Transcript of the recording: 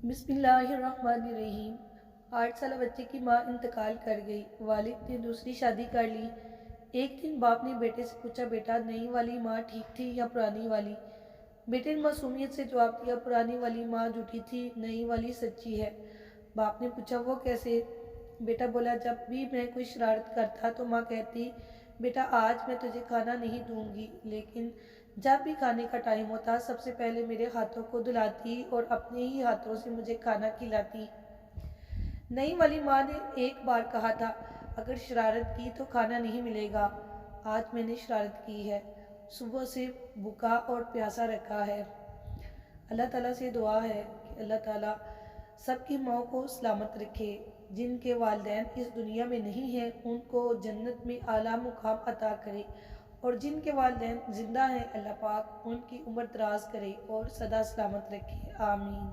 بسم اللہ الرحمن الرحیم۔ 8 سالہ بچے کی ماں انتقال کر گئی، والد نے دوسری شادی کر لی۔ ایک دن باپ نے بیٹے سے پوچھا، بیٹا نئی والی ماں ٹھیک تھی یا پرانی والی؟ بیٹے نے معصومیت سے جواب دیا، پرانی والی ماں جھوٹی تھی، نئی والی سچی ہے۔ باپ نے پوچھا، وہ کیسے؟ بیٹا بولا، جب بھی میں کوئی شرارت کرتا تو ماں کہتی، بیٹا آج میں تجھے کھانا نہیں دوں گی، لیکن جب بھی کھانے کا ٹائم ہوتا سب سے پہلے میرے ہاتھوں کو دھلاتی اور اپنے ہی ہاتھوں سے مجھے کھانا کھلاتی۔ نئی والی ماں نے ایک بار کہا تھا، اگر شرارت کی تو کھانا نہیں ملے گا۔ آج میں نے شرارت کی ہے، صبح سے بھوکا اور پیاسا رکھا ہے۔ اللہ تعالیٰ سے دعا ہے کہ اللہ تعالیٰ سب کی ماں کو سلامت رکھے۔ جن کے والدین اس دنیا میں نہیں ہیں ان کو جنت میں اعلیٰ مقام عطا کرے، اور جن کے والدین زندہ ہیں اللہ پاک ان کی عمر دراز کرے اور سدا سلامت رکھے، آمین۔